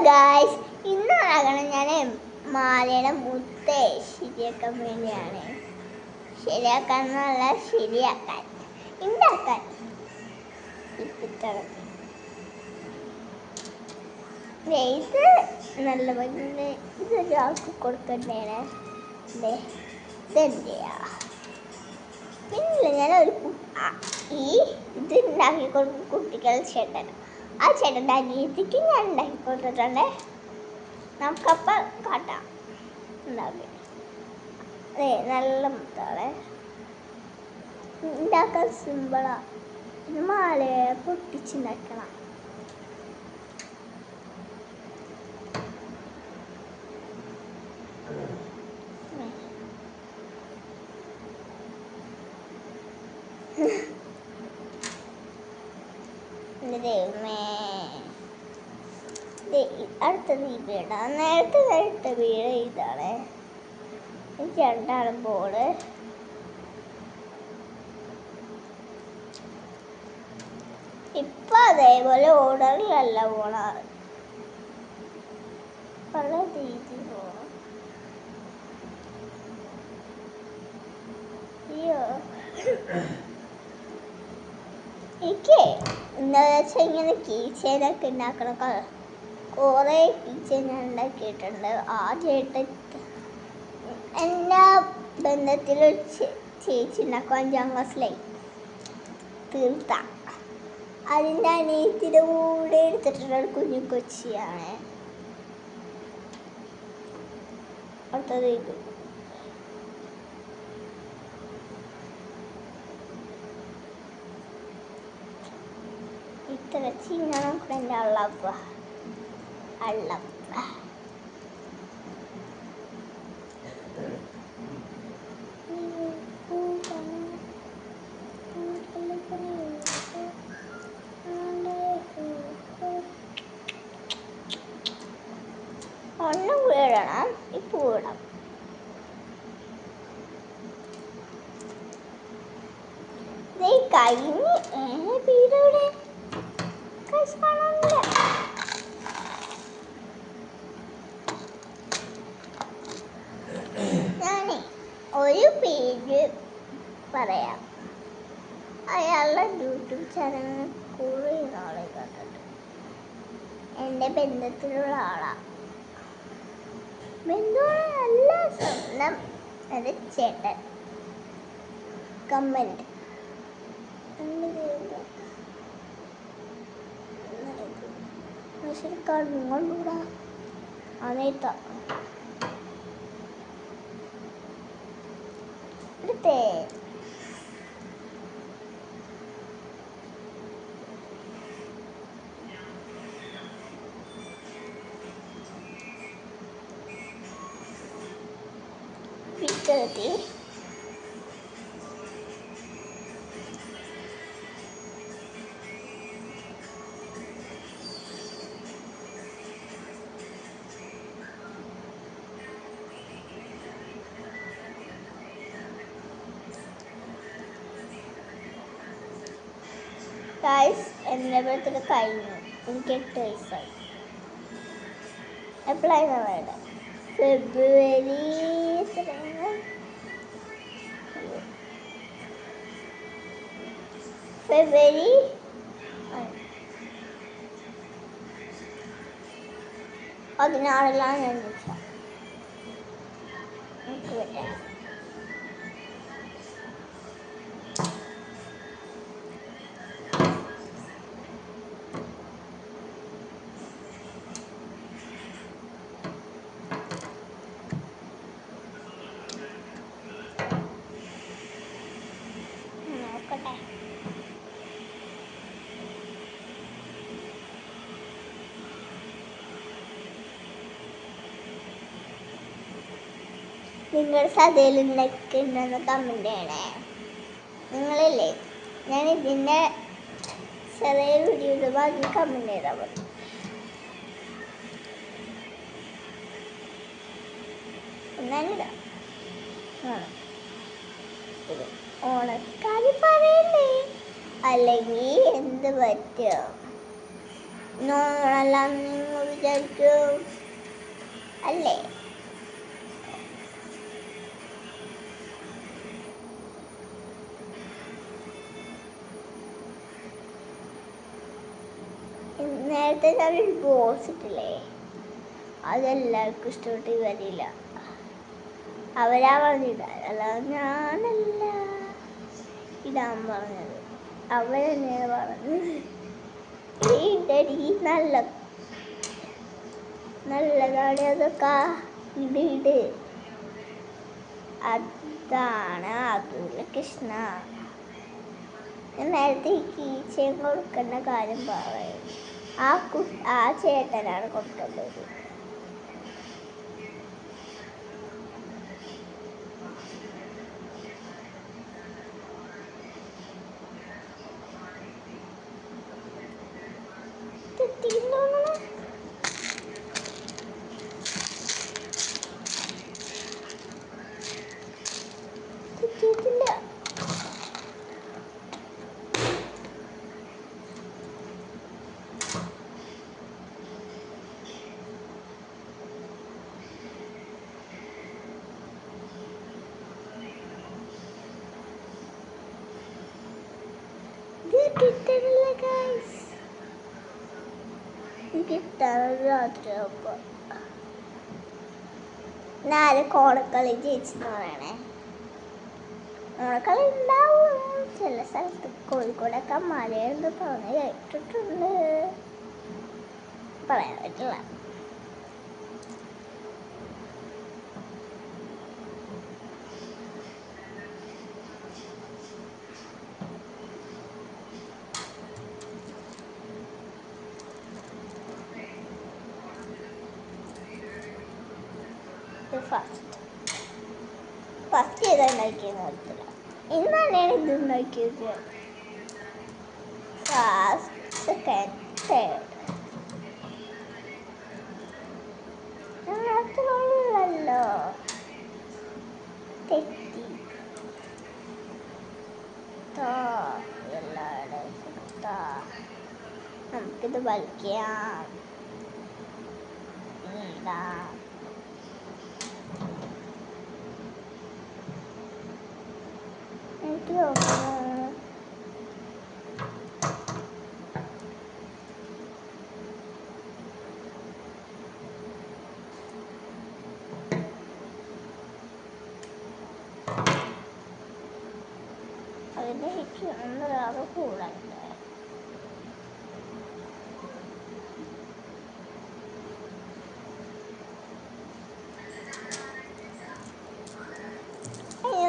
Guys, ഇന്നാകണം ഞാൻ മാലയുടെ മുത്തേ ശരിയാക്കാൻ വേണ്ടിയാണ്. ശരിയാക്കാൻ എന്നല്ല, ശരിയാക്കാൻ ഉണ്ടാക്കാൻ ഇത് നല്ല ഭംഗി. ഇതൊരാൾക്ക് കൊടുക്കണ്ടേനെ. ഇതെന്തെയാ പിന്നെ ഞാനൊരു ഇത് ഉണ്ടാക്കി കൊടുക്കും കുട്ടികൾ ചേട്ടൻ. ആ ചേട്ടൻ്റെ അനിയത്തിക്ക് ഞാൻ ഉണ്ടാക്കി കൊടുത്തിട്ടുണ്ട്. നമുക്കപ്പം കാട്ടാം. ഉണ്ടാക്കി നല്ല മുത്താണ്. ഉണ്ടാക്കാൻ സിമ്പിളാണ്. ഇത് മാലയെ പൊട്ടിച്ചുണ്ടാക്കണം. അടുത്തത് ഈ വീടാണ്. നേരത്തെ വീട് ഇതാണ്. രണ്ടാണ് ബോള്. ഇപ്പൊ അതേപോലെ ഓർഡറിലല്ല പോണത്. പല രീതി പോണം. അയ്യോ, എനിക്ക് എന്താ വെച്ചാൽ ഇങ്ങനെ കീച്ചേനൊക്കെ ഉണ്ടാക്കണം. കുറേ കീച്ചേൻ ഞാൻ ഉണ്ടാക്കിയിട്ടുണ്ട്. ആദ്യമായിട്ട് എൻ്റെ ബന്ധത്തിലൊരു ചേച്ചി ഉണ്ടാക്കും. 5ാം ക്ലാസ്സിലായി തീർത്ത. അതിൻ്റെ അനിയത്തിൻ്റെ കൂടെ എടുത്തിട്ടുള്ള കുഞ്ഞു കൊച്ചിയാണ്. അടുത്തത് ഇത്. ഇത്ര ചിങ്ങണം എൻ്റെ അള്ളപ്പ. ഒന്നും വീടണം. ഇപ്പൊ വീടാം. കഴിഞ്ഞ് വീടവിടെ ഞാനേ ഒരു പേര് പറയാം. അയാളുടെ യൂട്യൂബ് ചാനൽ കുറേ നാളെ കണ്ടിട്ട്. എൻ്റെ ബന്ധത്തിലുള്ള ആളാണ്. ബന്ധുവാണല്ല, സ്വന്തം. അത് ചേട്ടൻ. കമന്റ് കണ്ടുകൂടാ. അനേത്ത എടുത്തേ. പിറ്റേത്തി ഗായ്സ്, എൻ്റെ ബർത്ത്ഡേ കഴിഞ്ഞു. എനിക്ക് 8 വയസ്സായി. എപ്പോഴായിരുന്നു വേണ്ട? ഫെബ്രുവരി 16 ഞാൻ ചോദിച്ചത്. എനിക്ക് പറ്റാം. നോക്കട്ടെ. നിങ്ങൾ സദ്യയിലുണ്ടൊക്കെ ഉണ്ടെന്ന് കമന്റ് ചെയ്യണേ. നിങ്ങളില്ലേ, ഞാൻ ഇതിൻ്റെ ചെറിയ വീഡിയോ ഇടുമ്പോൾ അതിന് കമന്റ് ചെയ്താൽ മതി. എന്നാലിടാം. ഓണക്കാരി പറയണ്ടേ, അല്ലെങ്കിൽ എന്ത് പറ്റും? നോളെല്ലാം നിങ്ങൾ വിചാരിക്കും അല്ലേ? നേരത്തെ ഞാനൊരു ബോസ് ഇട്ടില്ലേ, അതെല്ലാവർക്കും ഇഷ്ടപ്പെട്ട് വരില്ല. അവരാ പറഞ്ഞിടാൻ, അല്ലാതെ ഞാനല്ല ഇടാൻ പറഞ്ഞത്, അവരെന്നെയാണ് പറഞ്ഞത്. ഇടടി നല്ലതാണ് അതൊക്കെ, ഇട്. അതാണ് അതുല കൃഷ്ണ. ഞാൻ നേരത്തെ ഈ കീച്ചയും കൊടുക്കേണ്ട കാര്യം പറയും. ആ ചേട്ടനാണ് കൊടുക്കേണ്ടത്. കിട്ടിയിട്ടില്ല. കിട്ടണില്ല ഗൈസ്, കിട്ടാനൊരു രാത്രിയാകുമ്പോ. നാല് കോണക്കളി ജയിച്ചെന്ന് പറയണേ. ഓണക്കളി ഉണ്ടാവും ചില സ്ഥലത്ത്. കോഴിക്കോടൊക്കെ മഴയെന്ന് പറഞ്ഞ് കേട്ടിട്ടുണ്ട്, പറയാൻ പറ്റില്ല. ഫസ്റ്റ് ഏതാ ഉണ്ടാക്കിയെന്ന് അറിയത്തില്ല. ഇന്നാണ് ഇത് ഉണ്ടാക്കിയത്. First, second, third. മാത്രമല്ലോ തെറ്റി. നമുക്കിത് വലിക്കാം, ഇടാം. എനിക്ക് തോന്നുന്നു അതിൻ്റെ ഹിറ്റ് ഒന്നൊരാൾ കൂടാനുണ്ട്. അയ്യോ,